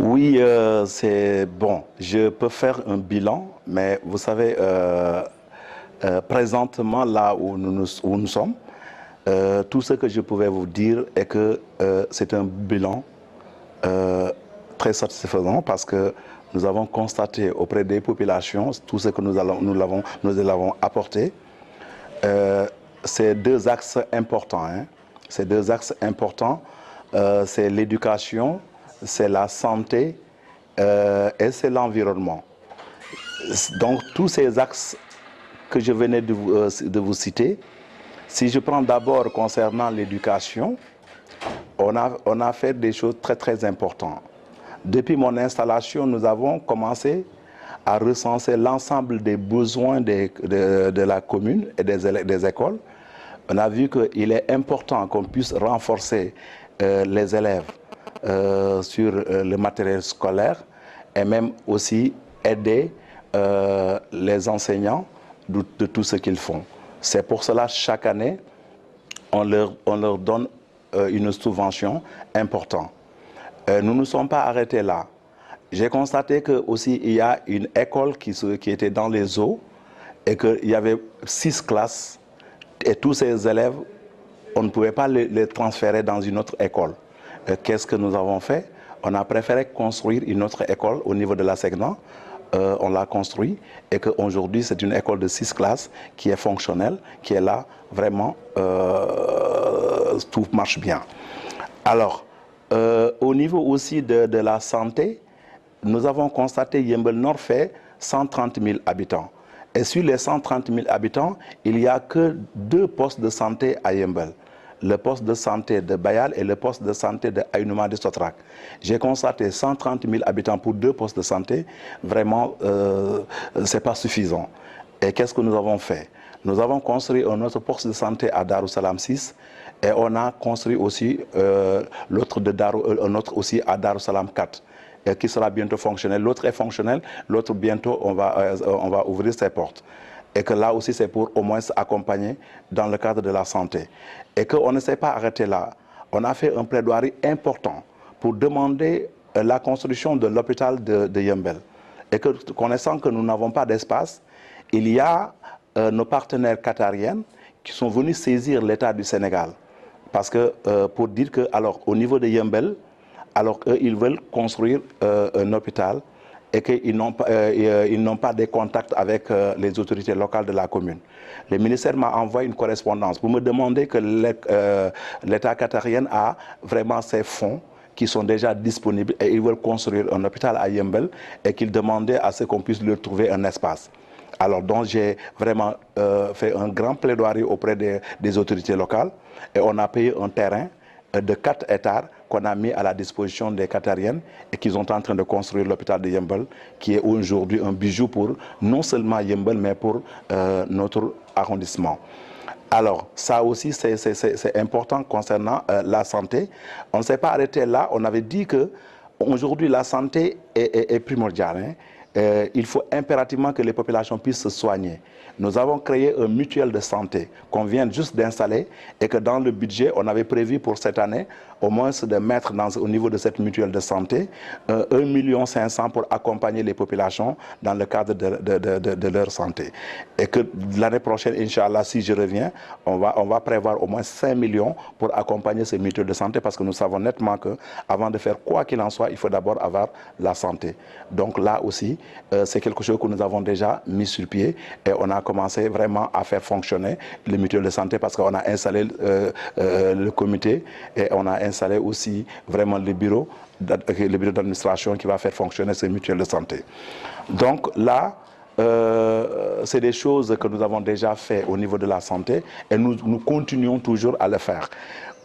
Oui, c'est bon. Je peux faire un bilan, mais vous savez, présentement, là où nous sommes, tout ce que je pouvais vous dire est que c'est un bilan euh, très satisfaisant parce que nous avons constaté auprès des populations tout ce que nous l'avons apporté. C'est deux axes importants. Hein. Ces deux axes importants, c'est l'éducation, c'est la santé et c'est l'environnement. Donc tous ces axes que je venais de vous citer, si je prends d'abord concernant l'éducation, on a fait des choses très très importantes. Depuis mon installation, nous avons commencé à recenser l'ensemble des besoins de la commune et des écoles. On a vu qu'il est important qu'on puisse renforcer les élèves sur le matériel scolaire et même aussi aider les enseignants de tout ce qu'ils font. C'est pour cela, chaque année, on leur donne une subvention importante. Nous ne sommes pas arrêtés là. J'ai constaté que aussi il y a une école qui était dans les eaux et qu'il y avait 6 classes et tous ces élèves, on ne pouvait pas les transférer dans une autre école. Qu'est-ce que nous avons fait? On a préféré construire une autre école au niveau de la Segnan. On l'a construit et qu'aujourd'hui c'est une école de 6 classes qui est fonctionnelle, qui est là, vraiment, tout marche bien. Alors, au niveau aussi de la santé, nous avons constaté que Yeumbeul Nord fait 130 000 habitants. Et sur les 130 000 habitants, il n'y a que 2 postes de santé à Yeumbeul. Le poste de santé de Bayal et le poste de santé de Aïnouma de Sotrak. J'ai constaté 130 000 habitants pour 2 postes de santé. Vraiment, ce n'est pas suffisant. Et qu'est-ce que nous avons fait? Nous avons construit un autre poste de santé à Darussalam 6 et on a construit aussi un autre aussi à Darussalam 4 qui sera bientôt fonctionnel. L'autre est fonctionnel, l'autre bientôt on va ouvrir ses portes. Et que là aussi c'est pour au moins accompagner dans le cadre de la santé. Et qu'on ne s'est pas arrêté là. On a fait un plaidoirie important pour demander la construction de l'hôpital de Yeumbeul. Et que, connaissant que nous n'avons pas d'espace, il y a nos partenaires qatariens qui sont venus saisir l'État du Sénégal. Parce que, pour dire que, alors, au niveau de Yeumbeul, alors eux, ils veulent construire un hôpital et qu'ils n'ont pas de contact avec les autorités locales de la commune. Le ministère m'a envoyé une correspondance pour me demander que l'État qatarien a vraiment ses fonds qui sont déjà disponibles et ils veulent construire un hôpital à Yeumbeul et qu'ils demandaient à ce qu'on puisse leur trouver un espace. Alors donc j'ai vraiment fait un grand plaidoirie auprès des autorités locales et on a payé un terrain de 4 hectares qu'on a mis à la disposition des Qatariennes et qu'ils sont en train de construire l'hôpital de Yeumbeul, qui est aujourd'hui un bijou pour non seulement Yeumbeul, mais pour notre arrondissement. Alors, ça aussi, c'est important concernant la santé. On ne s'est pas arrêté là. On avait dit qu'aujourd'hui, la santé est primordiale. Hein. Il faut impérativement que les populations puissent se soigner. Nous avons créé un mutuelle de santé qu'on vient juste d'installer et que dans le budget, on avait prévu pour cette année au moins de mettre au niveau de cette mutuelle de santé 1,5 million pour accompagner les populations dans le cadre de leur santé. Et que l'année prochaine, Inch'Allah, si je reviens, on va prévoir au moins 5 millions pour accompagner ces mutuelles de santé parce que nous savons nettement qu'avant de faire quoi qu'il en soit, il faut d'abord avoir la santé. Donc là aussi, c'est quelque chose que nous avons déjà mis sur pied et on a commencé vraiment à faire fonctionner les mutuelles de santé parce qu'on a installé le comité et on a installé aussi vraiment le bureau d'administration qui va faire fonctionner ces mutuelles de santé. Donc là, c'est des choses que nous avons déjà fait au niveau de la santé et nous continuons toujours à le faire.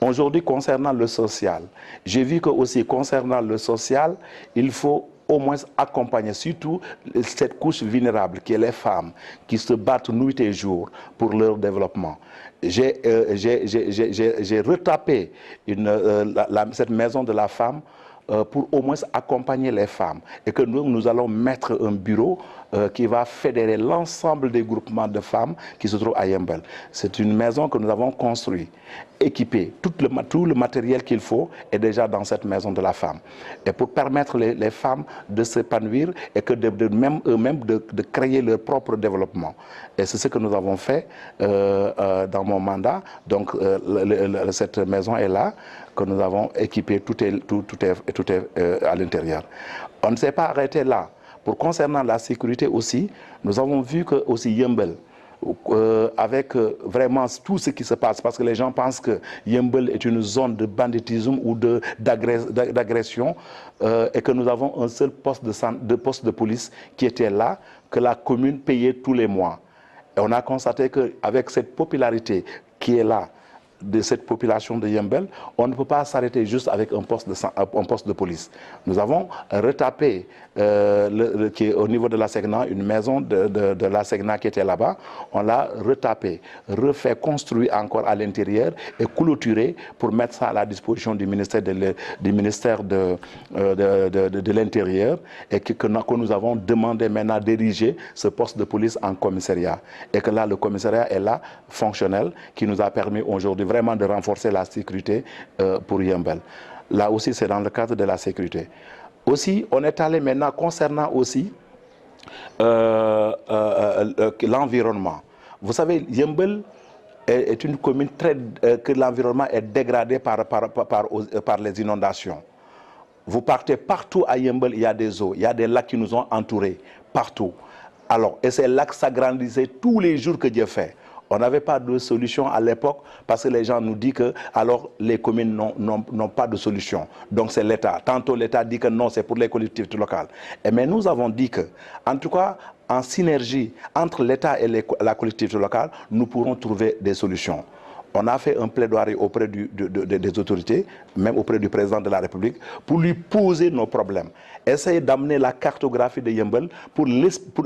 Aujourd'hui, concernant le social, j'ai vu que aussi concernant le social, il faut au moins accompagner surtout cette couche vulnérable qui est les femmes qui se battent nuit et jour pour leur développement. J'ai retapé cette maison de la femme pour au moins accompagner les femmes et que nous allons mettre un bureau qui va fédérer l'ensemble des groupements de femmes qui se trouvent à Yeumbeul. C'est une maison que nous avons construite équipé, tout le matériel qu'il faut est déjà dans cette maison de la femme. Et pour permettre les femmes de s'épanouir et que même eux-mêmes de créer leur propre développement. Et c'est ce que nous avons fait dans mon mandat. Donc cette maison est là, que nous avons équipé, tout est à l'intérieur. On ne s'est pas arrêté là. Pour concernant la sécurité aussi, nous avons vu que aussi Yeumbeul, avec vraiment tout ce qui se passe, parce que les gens pensent que Yeumbeul est une zone de banditisme ou d'agression, et que nous avons un seul poste de police qui était là, que la commune payait tous les mois. Et on a constaté qu'avec cette popularité qui est là, de cette population de Yeumbeul, on ne peut pas s'arrêter juste avec un poste de police. Nous avons retapé qui est au niveau de la Segna, une maison de la Segna qui était là-bas. On l'a retapé, refait, construit encore à l'intérieur et clôturé pour mettre ça à la disposition du ministère de l'Intérieur, et que nous avons demandé maintenant d'ériger ce poste de police en commissariat. Et que là, le commissariat est là, fonctionnel, qui nous a permis aujourd'hui vraiment de renforcer la sécurité pour Yeumbeul. Là aussi, c'est dans le cadre de la sécurité. Aussi, on est allé maintenant concernant aussi l'environnement. Vous savez, Yeumbeul est une commune que l'environnement est dégradé par les inondations. Vous partez partout à Yeumbeul, il y a des eaux, il y a des lacs qui nous ont entourés, partout. Alors, et ces lacs s'agrandissaient tous les jours que Dieu fait. On n'avait pas de solution à l'époque parce que les gens nous disent que alors les communes n'ont pas de solution. Donc c'est l'État. Tantôt l'État dit que non, c'est pour les collectivités locales. Mais nous avons dit que, en tout cas, en synergie entre l'État et la collectivité locale, nous pourrons trouver des solutions. On a fait un plaidoyer auprès des autorités, même auprès du président de la République, pour lui poser nos problèmes. Essayer d'amener la cartographie de Yeumbeul pour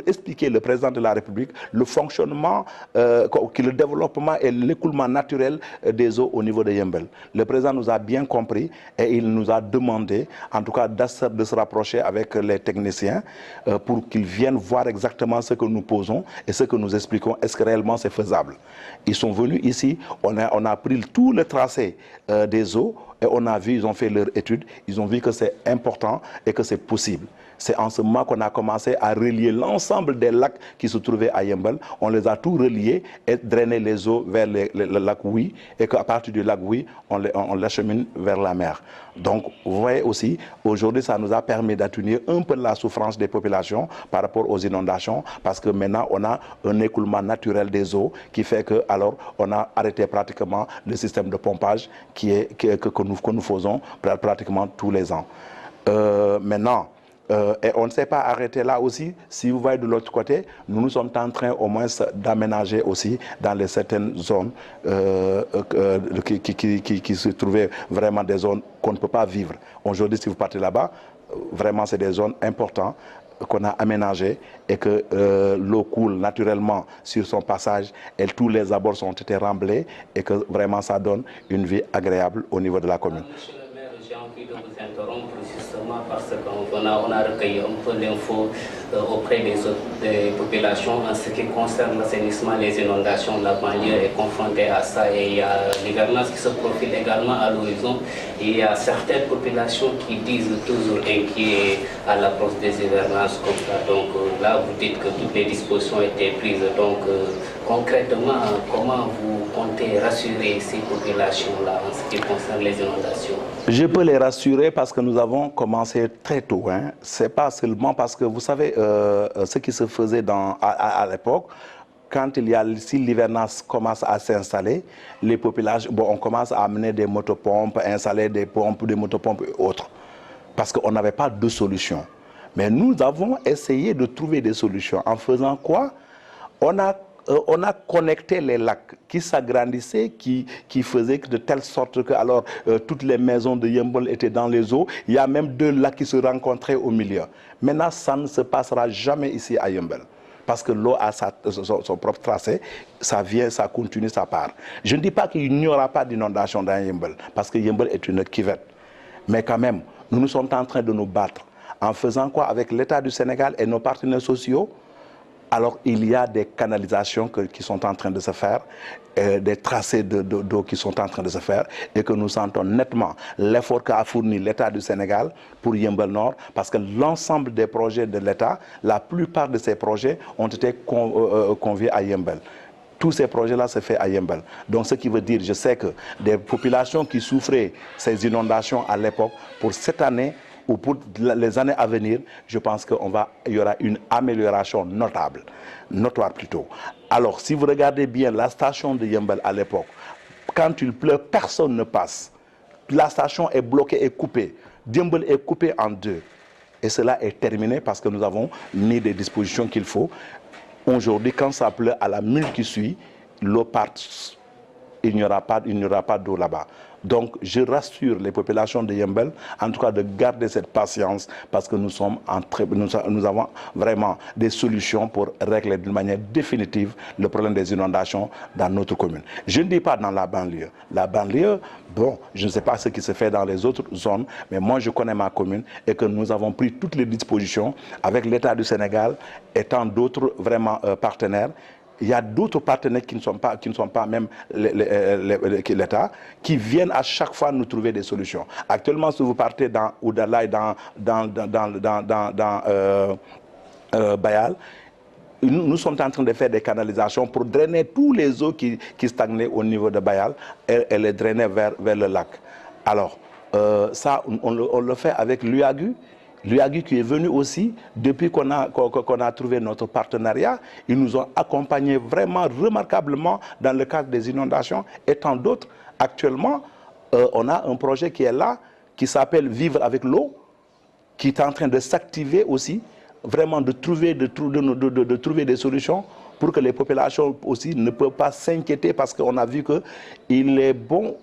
expliquer au président de la République le fonctionnement, le développement et l'écoulement naturel des eaux au niveau de Yeumbeul. Le président nous a bien compris et il nous a demandé, en tout cas, de se rapprocher avec les techniciens pour qu'ils viennent voir exactement ce que nous posons et ce que nous expliquons. Est-ce que réellement c'est faisable? Ils sont venus ici, on a pris tout le tracé des eaux et on a vu, ils ont fait leur étude, ils ont vu que c'est important et que c'est possible. C'est en ce moment qu'on a commencé à relier l'ensemble des lacs qui se trouvaient à Yeumbeul. On les a tous reliés et drainé les eaux vers le lac Ouy, et qu'à partir du lac Ouy, on l'achemine vers la mer. Donc, vous voyez aussi, aujourd'hui, ça nous a permis d'atténuer un peu la souffrance des populations par rapport aux inondations, parce que maintenant, on a un écoulement naturel des eaux qui fait que, alors, on a arrêté pratiquement le système de pompage que nous faisons pratiquement tous les ans. Maintenant, et on ne s'est pas arrêté là aussi. Si vous voyez de l'autre côté, nous sommes en train au moins d'aménager aussi dans les certaines zones qui se trouvaient vraiment des zones qu'on ne peut pas vivre. Aujourd'hui, si vous partez là-bas, vraiment c'est des zones importantes qu'on a aménagées et que l'eau coule naturellement sur son passage et tous les abords ont été remblés et que vraiment ça donne une vie agréable au niveau de la commune. J'ai envie de vous interrompre justement parce qu'on a recueilli un peu l'info auprès des populations en ce qui concerne l'assainissement, les inondations. La banlieue est confrontée à ça et il y a l'hivernage qui se profile également à l'horizon. Il y a certaines populations qui disent toujours inquiets à l'approche des hivernages comme ça. Donc là, vous dites que toutes les dispositions étaient prises. Donc concrètement, comment vous comptez rassurer ces populations-là en ce qui concerne les inondations? Je peux les rassurer parce que nous avons commencé très tôt. Hein. Ce n'est pas seulement parce que vous savez ce qui se faisait à l'époque. Quand si l'hivernage commence à s'installer, les populations, on commence à amener des motopompes, installer des pompes, des motopompes et autres. Parce qu'on n'avait pas de solution. Mais nous avons essayé de trouver des solutions. En faisant quoi? On a connecté les lacs qui s'agrandissaient, qui faisaient de telle sorte que alors toutes les maisons de Yeumbeul étaient dans les eaux. Il y a même 2 lacs qui se rencontraient au milieu. Maintenant, ça ne se passera jamais ici à Yeumbeul. Parce que l'eau a son propre tracé, ça vient, ça continue, ça part. Je ne dis pas qu'il n'y aura pas d'inondation dans Yeumbeul, parce que Yeumbeul est une cuvette. Mais quand même, nous sommes en train de nous battre. En faisant quoi avec l'État du Sénégal et nos partenaires sociaux? Alors, il y a des canalisations qui sont en train de se faire, des tracés d'eau qui sont en train de se faire, et que nous sentons nettement l'effort qu'a fourni l'État du Sénégal pour Yeumbeul Nord, parce que l'ensemble des projets de l'État, la plupart de ces projets ont été conviés à Yeumbeul. Tous ces projets-là se font à Yeumbeul. Donc, ce qui veut dire, je sais que des populations qui souffraient ces inondations à l'époque, pour cette année, ou pour les années à venir, je pense qu'il y aura une amélioration notoire plutôt. Alors, si vous regardez bien la station de Yeumbeul à l'époque, quand il pleut, personne ne passe. La station est bloquée et coupée. Yeumbeul est coupé en deux. Et cela est terminé parce que nous avons mis des dispositions qu'il faut. Aujourd'hui, quand ça pleut, à la minute qui suit, l'eau part. Il n'y aura pas d'eau là-bas. Donc, je rassure les populations de Yeumbeul, en tout cas de garder cette patience, parce que nous avons vraiment des solutions pour régler d'une manière définitive le problème des inondations dans notre commune. Je ne dis pas dans la banlieue. La banlieue, bon, je ne sais pas ce qui se fait dans les autres zones, mais moi je connais ma commune et que nous avons pris toutes les dispositions avec l'État du Sénégal et tant d'autres vraiment partenaires. Il y a d'autres partenaires qui ne sont pas même l'État, qui viennent à chaque fois nous trouver des solutions. Actuellement, si vous partez dans Oudalaï, dans Bayal, nous sommes en train de faire des canalisations pour drainer tous les eaux qui stagnaient au niveau de Bayal et les drainer vers le lac. Alors, ça, on le fait avec l'UAGU. L'UAGU qui est venu aussi, depuis qu'on a trouvé notre partenariat, ils nous ont accompagnés vraiment remarquablement dans le cadre des inondations et tant d'autres. Actuellement, on a un projet qui est là, qui s'appelle Vivre avec l'eau, qui est en train de s'activer aussi, vraiment de trouver des solutions pour que les populations aussi ne peuvent pas s'inquiéter parce qu'on a vu qu'il est bon.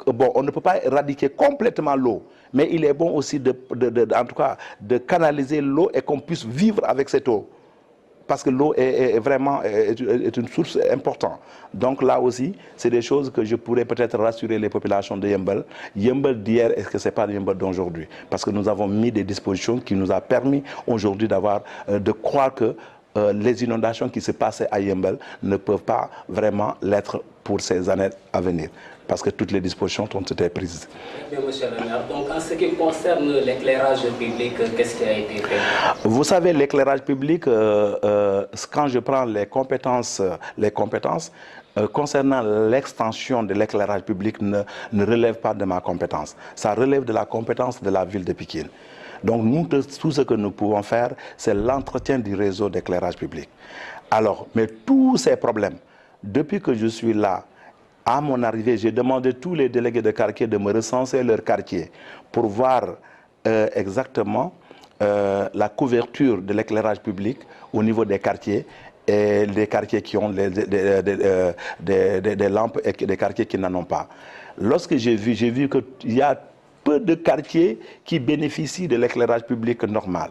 Bon, on ne peut pas éradiquer complètement l'eau, mais il est bon aussi en tout cas, de canaliser l'eau et qu'on puisse vivre avec cette eau. Parce que l'eau est vraiment une source importante. Donc là aussi, c'est des choses que je pourrais peut-être rassurer les populations de Yeumbeul. Yeumbeul d'hier, est-ce que ce n'est pas Yeumbeul d'aujourd'hui? Parce que nous avons mis des dispositions qui nous ont permis aujourd'hui de croire que les inondations qui se passaient à Yeumbeul ne peuvent pas vraiment l'être pour ces années à venir. Parce que toutes les dispositions ont été prises. Bien, monsieur le maire. Donc, en ce qui concerne l'éclairage public, qu'est-ce qui a été fait? Vous savez, l'éclairage public, quand je prends les compétences concernant l'extension de l'éclairage public ne relève pas de ma compétence. Ça relève de la compétence de la ville de Pikine. Donc, nous, tout ce que nous pouvons faire, c'est l'entretien du réseau d'éclairage public. Alors, mais tous ces problèmes, depuis que je suis là, à mon arrivée, j'ai demandé à tous les délégués de quartier de me recenser leur quartier pour voir exactement la couverture de l'éclairage public au niveau des quartiers et les quartiers qui ont des lampes et des quartiers qui n'en ont pas. Lorsque j'ai vu qu'il y a peu de quartiers qui bénéficient de l'éclairage public normal.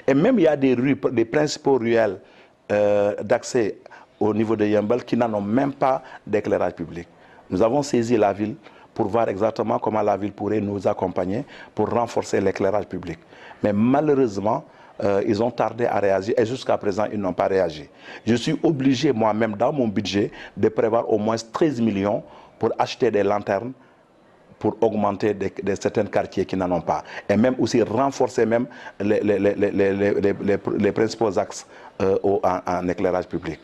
Et même il y a des rues, des principaux ruelles d'accès au niveau de Yeumbeul qui n'en ont même pas d'éclairage public. Nous avons saisi la ville pour voir exactement comment la ville pourrait nous accompagner pour renforcer l'éclairage public. Mais malheureusement, ils ont tardé à réagir et jusqu'à présent, ils n'ont pas réagi. Je suis obligé moi-même, dans mon budget, de prévoir au moins 13 millions pour acheter des lanternes pour augmenter certains quartiers qui n'en ont pas. Et même aussi renforcer même les principaux axes en éclairage public.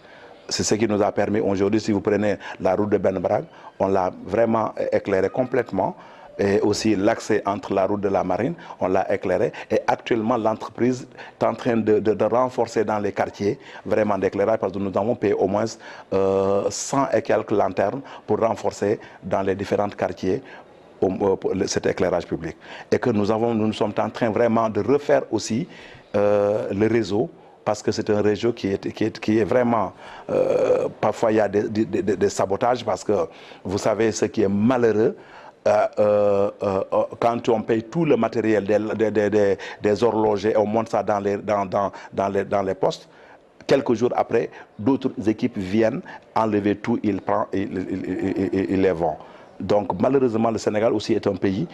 C'est ce qui nous a permis aujourd'hui, si vous prenez la route de Ben Bragg, on l'a vraiment éclairé complètement. Et aussi l'accès entre la route de la Marine, on l'a éclairé. Et actuellement, l'entreprise est en train de renforcer dans les quartiers vraiment d'éclairage parce que nous avons payé au moins 100 et quelques lanternes pour renforcer dans les différents quartiers cet éclairage public. Et que nous sommes en train vraiment de refaire aussi le réseau, parce que c'est un réseau qui est vraiment... parfois, il y a des sabotages, parce que vous savez ce qui est malheureux, quand on paye tout le matériel des horlogers et on monte ça dans les postes, quelques jours après, d'autres équipes viennent enlever tout, ils les vendent. Donc malheureusement, le Sénégal aussi est un pays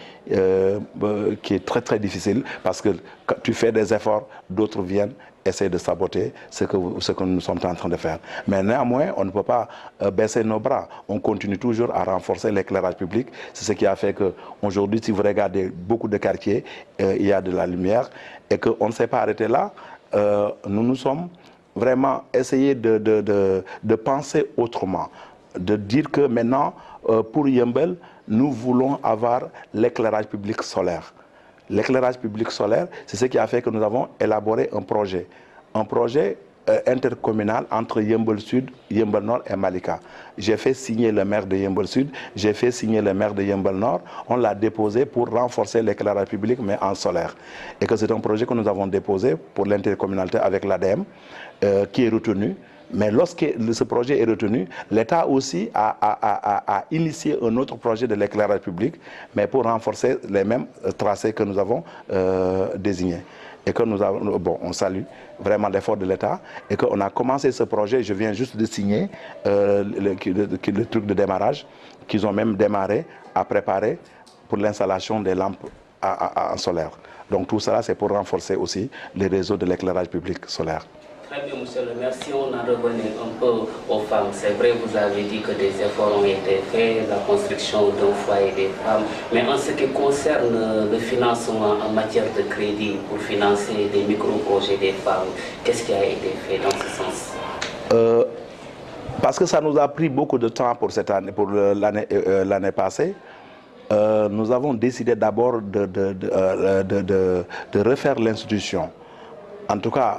qui est très très difficile parce que quand tu fais des efforts, d'autres viennent essayer de saboter ce que nous sommes en train de faire. Mais néanmoins, on ne peut pas baisser nos bras. On continue toujours à renforcer l'éclairage public. C'est ce qui a fait qu'aujourd'hui, si vous regardez beaucoup de quartiers, il y a de la lumière et qu'on ne s'est pas arrêté là. Nous nous sommes vraiment essayé de penser autrement, de dire que maintenant, pour Yeumbeul, nous voulons avoir l'éclairage public solaire. L'éclairage public solaire, c'est ce qui a fait que nous avons élaboré un projet intercommunal entre Yeumbeul Sud, Yeumbeul Nord et Malika. J'ai fait signer le maire de Yeumbeul Sud, j'ai fait signer le maire de Yeumbeul Nord. On l'a déposé pour renforcer l'éclairage public, mais en solaire. Et que c'est un projet que nous avons déposé pour l'intercommunalité avec l'ADEME, qui est retenu. Mais lorsque ce projet est retenu, l'État aussi a initié un autre projet de l'éclairage public, mais pour renforcer les mêmes tracés que nous avons désignés. Et que nous avons, bon, on salue vraiment l'effort de l'État et qu'on a commencé ce projet. Je viens juste de signer le truc de démarrage qu'ils ont même démarré à préparer pour l'installation des lampes en solaire. Donc tout cela, c'est pour renforcer aussi les réseaux de l'éclairage public solaire. Très bien, monsieur le maire. Si on en revenait un peu aux femmes, c'est vrai, vous avez dit que des efforts ont été faits, la construction d'un foyer des femmes, mais en ce qui concerne le financement en matière de crédit pour financer des micro-projets des femmes, qu'est-ce qui a été fait dans ce sens? Parce que ça nous a pris beaucoup de temps pour cette année, pour l'année passée. Nous avons décidé d'abord de refaire l'institution. En tout cas,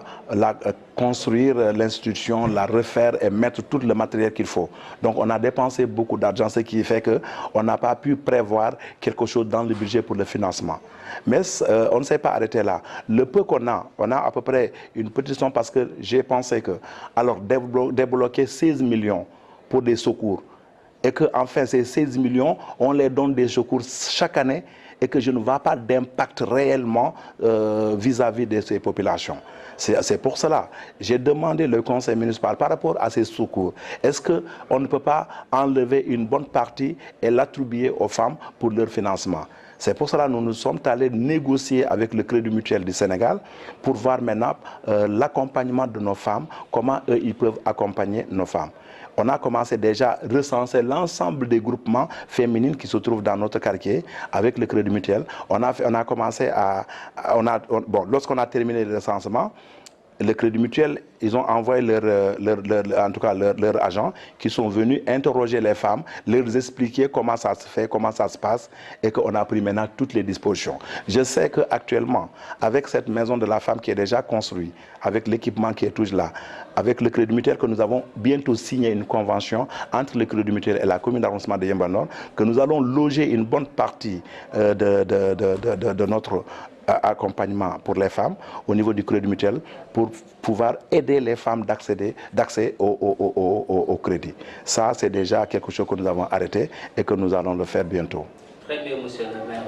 construire l'institution, la refaire et mettre tout le matériel qu'il faut. Donc on a dépensé beaucoup d'argent, ce qui fait qu'on n'a pas pu prévoir quelque chose dans le budget pour le financement. Mais on ne s'est pas arrêté là. Le peu qu'on a, on a à peu près une petite somme parce que j'ai pensé que, alors débloquer 16 millions pour des secours, et qu'enfin ces 16 millions, on les donne des secours chaque année, et que je ne vois pas d'impact réellement vis-à-vis de ces populations. C'est pour cela j'ai demandé le conseil municipal par rapport à ces secours. Est-ce qu'on ne peut pas enlever une bonne partie et l'attribuer aux femmes pour leur financement? C'est pour cela que nous nous sommes allés négocier avec le Crédit Mutuel du Sénégal pour voir maintenant l'accompagnement de nos femmes, comment eux ils peuvent accompagner nos femmes. On a commencé déjà à recenser l'ensemble des groupements féminins qui se trouvent dans notre quartier avec le Crédit Mutuel. On a commencé à... Bon, lorsqu'on a terminé le recensement, le Crédit Mutuel, ils ont envoyé leurs agents qui sont venus interroger les femmes, leur expliquer comment ça se fait, comment ça se passe et qu'on a pris maintenant toutes les dispositions. Je sais qu'actuellement, avec cette maison de la femme qui est déjà construite, avec l'équipement qui est toujours là, avec le Crédit Mutuel que nous avons bientôt signé une convention entre le Crédit Mutuel et la commune d'arrondissement de Yeumbeul Nord, que nous allons loger une bonne partie de notre accompagnement pour les femmes au niveau du Crédit Mutuel pour pouvoir aider les femmes d'accès au crédit. Ça, c'est déjà quelque chose que nous avons arrêté et que nous allons le faire bientôt. Très bien, monsieur le maire.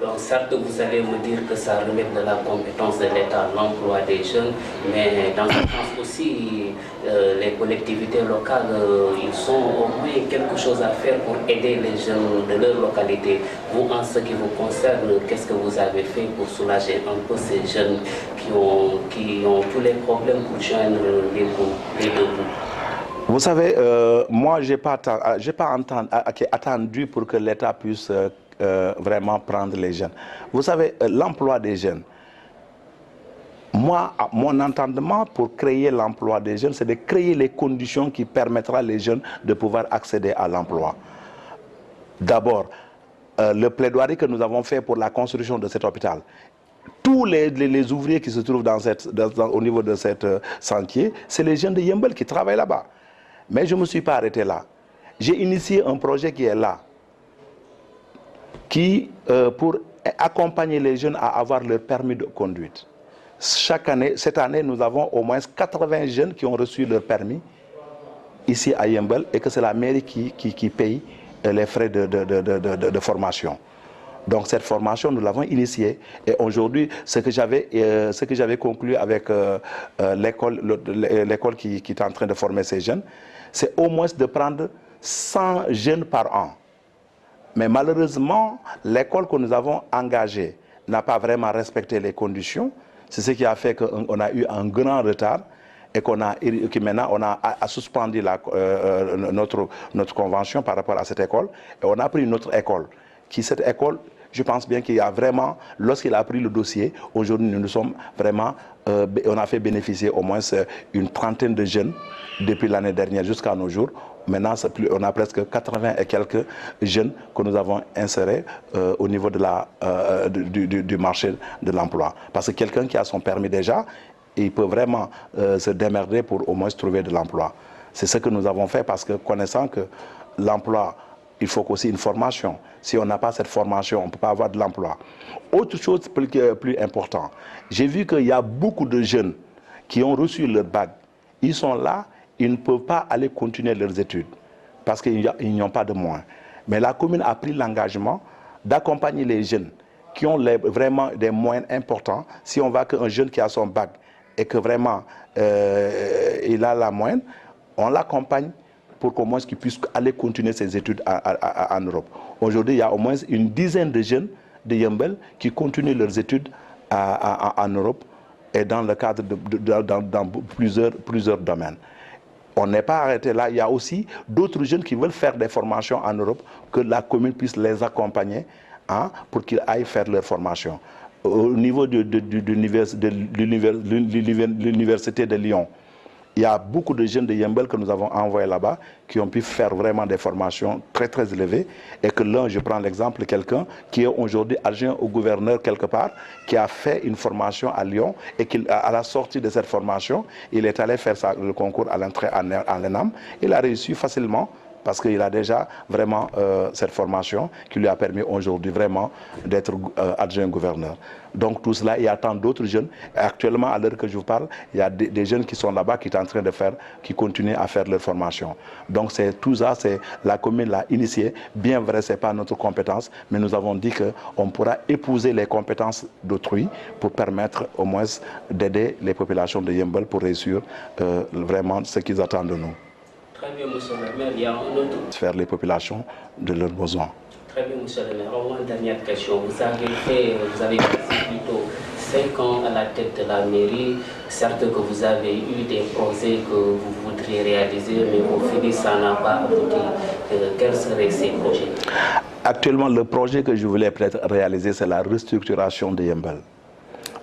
Donc, certes, vous allez me dire que ça relève de la compétence de l'État, l'emploi des jeunes, mais dans ce sens aussi, les collectivités locales, ils ont au moins quelque chose à faire pour aider les jeunes de leur localité. Vous, en ce qui vous concerne, qu'est-ce que vous avez fait pour soulager un peu ces jeunes qui ont tous les problèmes pour joindre les deux bouts? Vous savez, moi, je n'ai pas attendu pour que l'État puisse vraiment prendre les jeunes. Vous savez, l'emploi des jeunes, moi, mon entendement pour créer l'emploi des jeunes, c'est de créer les conditions qui permettront les jeunes de pouvoir accéder à l'emploi. D'abord, le plaidoirie que nous avons fait pour la construction de cet hôpital. Tous les ouvriers qui se trouvent au niveau de cet sentier, c'est les jeunes de Yeumbeul qui travaillent là-bas. Mais je ne me suis pas arrêté là. J'ai initié un projet qui est là, pour accompagner les jeunes à avoir leur permis de conduite. Cette année, nous avons au moins 80 jeunes qui ont reçu leur permis ici à Yeumbeul et que c'est la mairie qui paye les frais de formation. Donc cette formation, nous l'avons initiée. Et aujourd'hui, ce que j'avais conclu avec l'école qui est en train de former ces jeunes, c'est au moins de prendre 100 jeunes par an. Mais malheureusement, l'école que nous avons engagée n'a pas vraiment respecté les conditions. C'est ce qui a fait qu'on a eu un grand retard et que maintenant on a suspendu notre convention par rapport à cette école. Et on a pris une autre école. Cette école, je pense bien qu'il y a vraiment, lorsqu'il a pris le dossier, aujourd'hui nous sommes vraiment, on a fait bénéficier au moins une trentaine de jeunes depuis l'année dernière jusqu'à nos jours. Maintenant, on a presque 80 et quelques jeunes que nous avons insérés au niveau du marché de l'emploi. Parce que quelqu'un qui a son permis déjà, il peut vraiment se démerder pour au moins trouver de l'emploi. C'est ce que nous avons fait parce que connaissant que l'emploi, il faut aussi une formation. Si on n'a pas cette formation, on ne peut pas avoir de l'emploi. Autre chose plus importante, j'ai vu qu'il y a beaucoup de jeunes qui ont reçu leur bac. Ils sont là, ils ne peuvent pas aller continuer leurs études parce qu'ils n'y ont pas de moyens. Mais la commune a pris l'engagement d'accompagner les jeunes qui ont vraiment des moyens importants. Si on voit qu'un jeune qui a son bac et que vraiment il a la moyenne, on l'accompagne pour qu'au moins qu'il puisse aller continuer ses études en Europe. Aujourd'hui, il y a au moins une dizaine de jeunes de Yembel qui continuent leurs études en Europe et dans le cadre dans plusieurs domaines. On n'est pas arrêté là. Il y a aussi d'autres jeunes qui veulent faire des formations en Europe, que la commune puisse les accompagner pour qu'ils aillent faire leur formation. Au niveau de l'université de Lyon, il y a beaucoup de jeunes de Yembel que nous avons envoyés là-bas qui ont pu faire vraiment des formations très très élevées et que là, je prends l'exemple de quelqu'un qui est aujourd'hui adjoint au gouverneur quelque part, qui a fait une formation à Lyon et qu'à la sortie de cette formation, il est allé faire le concours à l'entrée en l'ENAM. Il a réussi facilement parce qu'il a déjà vraiment cette formation qui lui a permis aujourd'hui vraiment d'être adjoint gouverneur. Donc tout cela, il y a tant d'autres jeunes. Et actuellement, à l'heure que je vous parle, il y a des jeunes qui sont là-bas, qui sont en train de faire, qui continuent à faire leur formation. Donc tout ça, la commune l'a initié. Bien vrai, ce n'est pas notre compétence, mais nous avons dit qu'on pourra épouser les compétences d'autrui pour permettre au moins d'aider les populations de Yembel pour réussir vraiment ce qu'ils attendent de nous. Très bien, monsieur le maire. Il y a un autre... Faire les populations de leurs besoins. Très bien, monsieur le maire. Une dernière question. Vous avez passé plutôt 5 ans à la tête de la mairie. Certes que vous avez eu des projets que vous voudriez réaliser, mais au final, ça n'a pas abouti. Quels seraient ces projets? Actuellement, le projet que je voulais peut-être réaliser, c'est la restructuration de Yembel.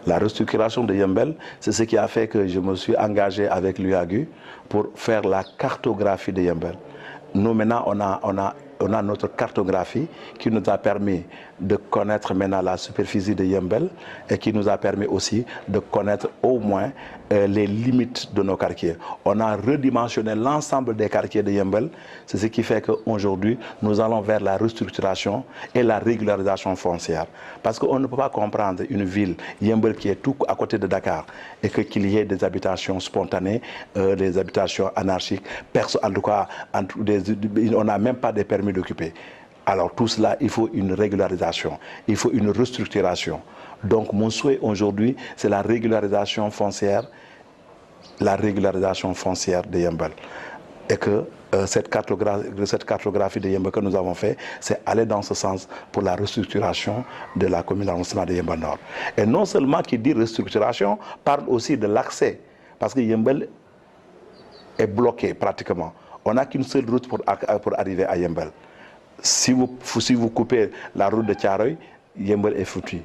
La restructuration de Yembel, c'est ce qui a fait que je me suis engagé avec l'UAGU pour faire la cartographie de Yembel. Nous, maintenant, on a notre cartographie qui nous a permis de connaître maintenant la superficie de Yembel et qui nous a permis aussi de connaître au moins les limites de nos quartiers. On a redimensionné l'ensemble des quartiers de Yembel. C'est ce qui fait qu'aujourd'hui, nous allons vers la restructuration et la régularisation foncière. Parce qu'on ne peut pas comprendre une ville, Yembel, qui est tout à côté de Dakar, et qu'il y ait des habitations spontanées, des habitations anarchiques. En tout cas, on n'a même pas de permis d'occuper. Alors tout cela, il faut une régularisation, il faut une restructuration. Donc mon souhait aujourd'hui, c'est la régularisation foncière de Yembel. Et que cette cartographie de Yembel que nous avons fait, c'est aller dans ce sens pour la restructuration de la commune arrondissement de Yembel Nord. Et non seulement qui dit restructuration, parle aussi de l'accès, parce que Yembel est bloqué pratiquement. On n'a qu'une seule route pour arriver à Yembel. Si vous coupez la route de Thiaroye, Yembel est foutu.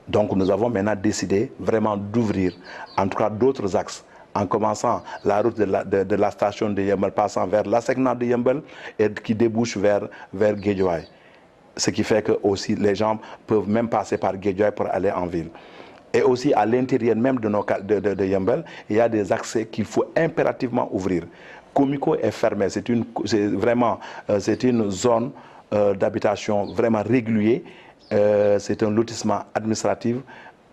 Donc nous avons maintenant décidé vraiment d'ouvrir, en tout cas d'autres axes, en commençant la route de la station de Yembel, passant vers l'Assegna de Yembel et qui débouche vers Guédiawaye. Ce qui fait que aussi les gens peuvent même passer par Guédiawaye pour aller en ville. Et aussi à l'intérieur même de Yembel, il y a des accès qu'il faut impérativement ouvrir. Comico est fermé, c'est une zone d'habitation vraiment régulier. C'est un lotissement administratif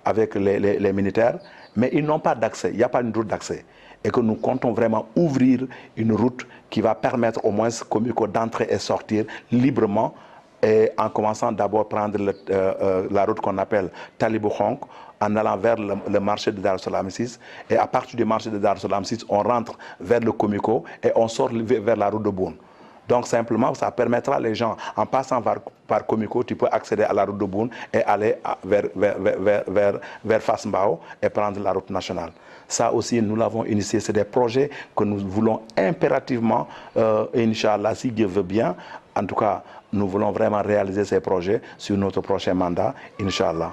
avec les militaires, mais ils n'ont pas d'accès, il n'y a pas une route d'accès. Et que nous comptons vraiment ouvrir une route qui va permettre au moins Comico d'entrer et sortir librement, et en commençant d'abord prendre la route qu'on appelle Talibou-Khonk, en allant vers le marché de Dar es Salaam 6. Et à partir du marché de Dar es Salaam 6, on rentre vers le Comico et on sort vers la route de Boune. Donc simplement, ça permettra les gens, en passant par Comico, tu peux accéder à la route de Boune et aller vers Fass Mbao et prendre la route nationale. Ça aussi, nous l'avons initié. C'est des projets que nous voulons impérativement, Inch'Allah, si Dieu veut bien. En tout cas, nous voulons vraiment réaliser ces projets sur notre prochain mandat, Inch'Allah.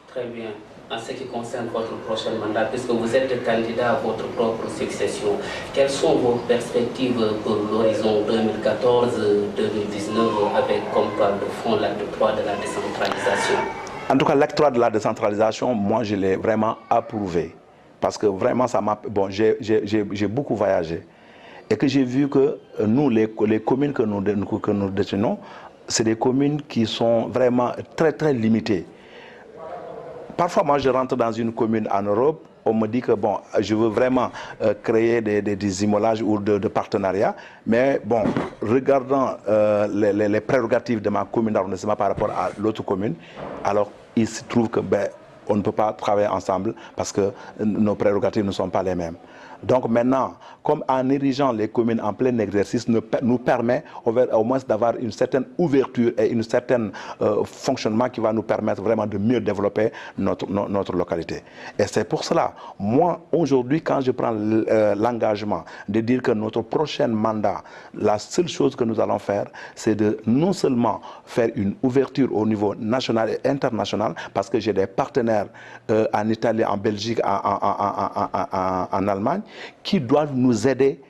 Très bien. En ce qui concerne votre prochain mandat, puisque vous êtes candidat à votre propre succession, quelles sont vos perspectives pour l'horizon 2014-2019 avec comme toile de fond l'acte 3 de la décentralisation? En tout cas, l'acte 3 de la décentralisation, moi, je l'ai vraiment approuvé. Parce que vraiment, ça m'a... Bon, j'ai beaucoup voyagé. Et que j'ai vu que nous, les communes que nous détenons, c'est des communes qui sont vraiment très, très limitées. Parfois, moi, je rentre dans une commune en Europe, on me dit que bon, je veux vraiment créer des immolages ou de partenariats, mais bon, regardant les prérogatives de ma commune d'arrondissement par rapport à l'autre commune, alors il se trouve que on ne peut pas travailler ensemble parce que nos prérogatives ne sont pas les mêmes. Donc maintenant, comme en érigeant les communes en plein exercice nous permet au moins d'avoir une certaine ouverture et un certain fonctionnement qui va nous permettre vraiment de mieux développer notre localité. Et c'est pour cela, moi aujourd'hui, quand je prends l'engagement de dire que notre prochain mandat, la seule chose que nous allons faire, c'est de non seulement faire une ouverture au niveau national et international, parce que j'ai des partenaires en Italie, en Belgique, en Allemagne, qui doivent nous aider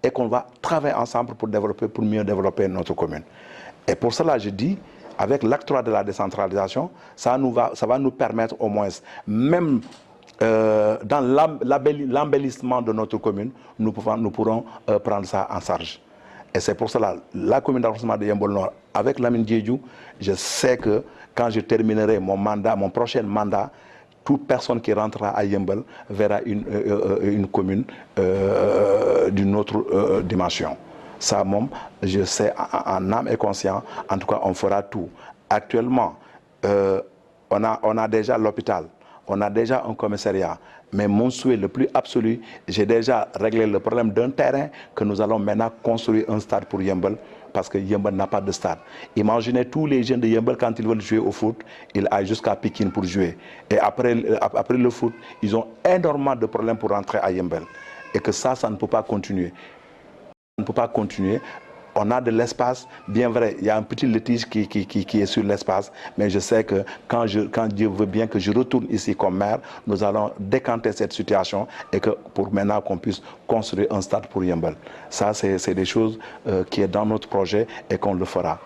et qu'on va travailler ensemble pour mieux développer notre commune. Et pour cela, je dis, avec l'acte 3 de la décentralisation, ça va nous permettre au moins, même dans l'embellissement de notre commune, nous pourrons prendre ça en charge. Et c'est pour cela, la commune d'arrondissement de Yeumbeul Nord, avec Lamine Diédhiou, je sais que quand je terminerai mon prochain mandat, toute personne qui rentrera à Yeumbeul verra une commune d'une autre dimension. Ça, je sais en âme et conscience, en tout cas, on fera tout. Actuellement, on a déjà l'hôpital, on a déjà un commissariat, mais mon souhait le plus absolu, j'ai déjà réglé le problème d'un terrain que nous allons maintenant construire un stade pour Yeumbeul, parce que Yeumbeul n'a pas de stade. Imaginez tous les jeunes de Yeumbeul, quand ils veulent jouer au foot, ils aillent jusqu'à Pikine pour jouer. Et après le foot, ils ont énormément de problèmes pour rentrer à Yeumbeul. Et que ça ne peut pas continuer. Ça ne peut pas continuer. On a de l'espace, bien vrai, il y a un petit litige qui est sur l'espace, mais je sais que quand Dieu veut bien que je retourne ici comme maire, nous allons décanter cette situation et que pour maintenant qu'on puisse construire un stade pour Yeumbeul. Ça, c'est des choses qui est dans notre projet et qu'on le fera.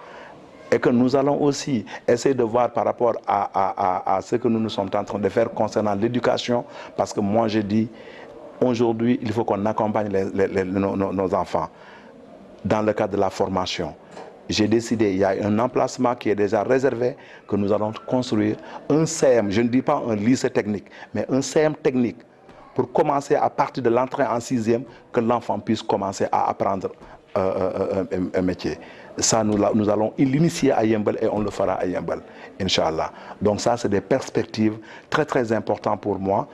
Et que nous allons aussi essayer de voir par rapport à ce que nous sommes en train de faire concernant l'éducation, parce que moi je dis, aujourd'hui, il faut qu'on accompagne nos enfants dans le cadre de la formation. J'ai décidé, il y a un emplacement qui est déjà réservé, que nous allons construire un CM, je ne dis pas un lycée technique, mais un CM technique, pour commencer à partir de l'entrée en 6e, que l'enfant puisse commencer à apprendre un métier. Ça, nous allons l'initier à Yeumbeul et on le fera à Yeumbeul, Inch'Allah. Donc ça, c'est des perspectives très très importantes pour moi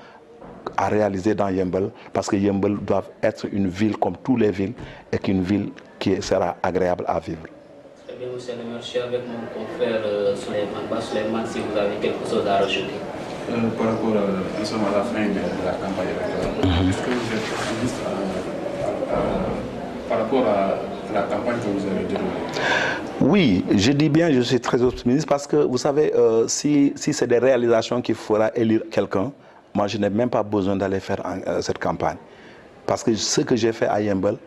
à réaliser dans Yeumbeul, parce que Yeumbeul doit être une ville comme toutes les villes et qu'une ville qui sera agréable à vivre. Très bien, monsieur le maire, je suis avec mon confrère Souleymane, si vous avez quelque chose à rajouter. Par rapport nous sommes à la fin de la campagne électorale, est-ce que vous êtes optimiste par rapport à la campagne que vous avez déroulée? Oui, je dis bien, je suis très optimiste parce que vous savez, si c'est des réalisations qui fera élire quelqu'un, moi je n'ai même pas besoin d'aller faire cette campagne. Parce que ce que j'ai fait à Yeumbeul,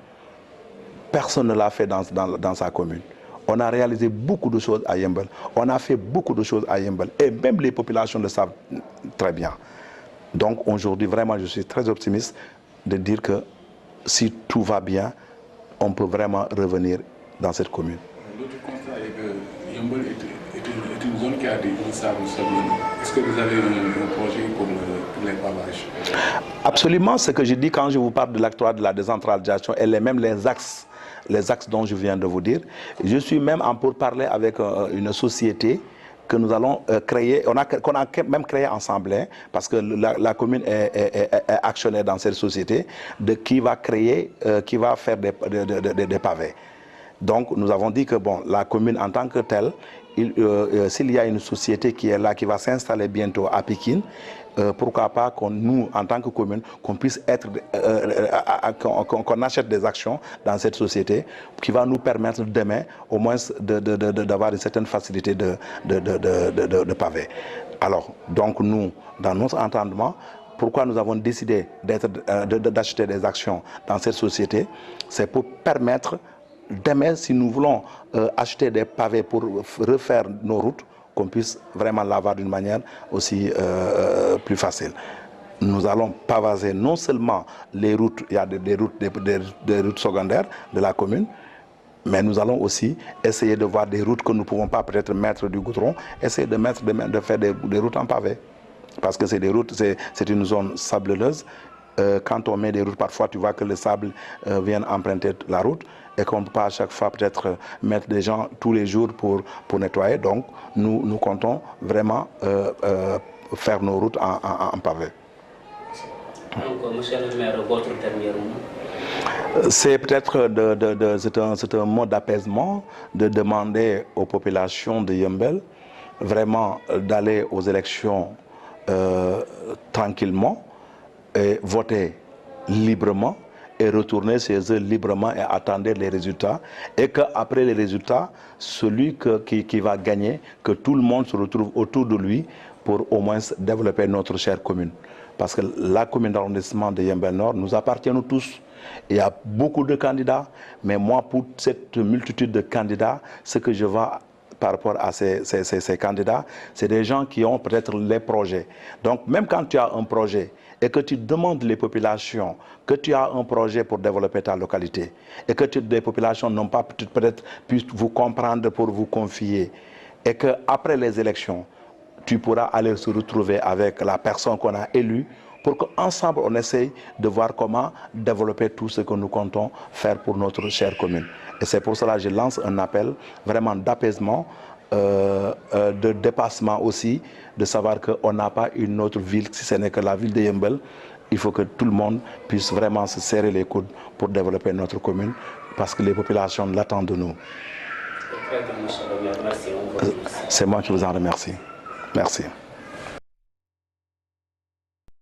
personne ne l'a fait dans sa commune. On a réalisé beaucoup de choses à Yeumbeul. On a fait beaucoup de choses à Yeumbeul. Et même les populations le savent très bien. Donc aujourd'hui, vraiment, je suis très optimiste de dire que si tout va bien, on peut vraiment revenir dans cette commune. L'autre constat est que Yeumbeul est une zone qui a des sables sablonneux. Est-ce que vous avez un projet pour les pavages? Absolument, ce que je dis quand je vous parle de l'acte 3 de la décentralisation et même les axes dont je viens de vous dire. Je suis même en pourparlers avec une société que nous allons créer, qu'on a même créé ensemble, hein, parce que la commune est actionnaire dans cette société, qui va faire des pavés. Donc nous avons dit que bon, la commune en tant que telle, s'il y a une société qui est là, qui va s'installer bientôt à Pékin, pourquoi pas qu'on nous, en tant que commune, qu'on puisse être, qu'on achète des actions dans cette société qui va nous permettre demain au moins d'avoir une certaine facilité de pavé. Alors, donc nous, dans notre entendement, pourquoi nous avons décidé d'acheter des actions dans cette société, c'est pour permettre demain, si nous voulons acheter des pavés pour refaire nos routes, qu'on puisse vraiment l'avoir d'une manière aussi plus facile. Nous allons pavaser non seulement les routes, il y a des routes secondaires de la commune, mais nous allons aussi essayer de voir des routes que nous ne pouvons pas peut-être mettre du goudron, essayer de faire des routes en pavé. Parce que c'est des routes, c'est une zone sableuse. Quand on met des routes, parfois tu vois que le sable vient emprunter la route et qu'on ne peut pas à chaque fois peut-être mettre des gens tous les jours pour nettoyer. Donc nous comptons vraiment faire nos routes en pavé. Donc, monsieur le maire, votre dernier mot? C'est peut-être c'est un mot d'apaisement de demander aux populations de Yeumbeul vraiment d'aller aux élections tranquillement et voter librement et retourner chez eux librement et attendre les résultats, et qu'après les résultats, celui qui va gagner, que tout le monde se retrouve autour de lui pour au moins développer notre chère commune. Parce que la commune d'arrondissement de Yeumbeul Nord nous appartient nous tous. Il y a beaucoup de candidats, mais moi, pour cette multitude de candidats, ce que je vois par rapport à ces candidats, c'est des gens qui ont peut-être les projets. Donc même quand tu as un projet et que tu demandes les populations que tu as un projet pour développer ta localité et que les populations n'ont pas peut-être pu vous comprendre pour vous confier, et qu'après les élections, tu pourras aller se retrouver avec la personne qu'on a élue pour qu'ensemble on essaye de voir comment développer tout ce que nous comptons faire pour notre chère commune. Et c'est pour cela que je lance un appel vraiment d'apaisement, de dépassement aussi, de savoir qu'on n'a pas une autre ville, si ce n'est que la ville de Yeumbeul. Il faut que tout le monde puisse vraiment se serrer les coudes pour développer notre commune, parce que les populations l'attendent de nous. C'est moi qui vous en remercie. Merci.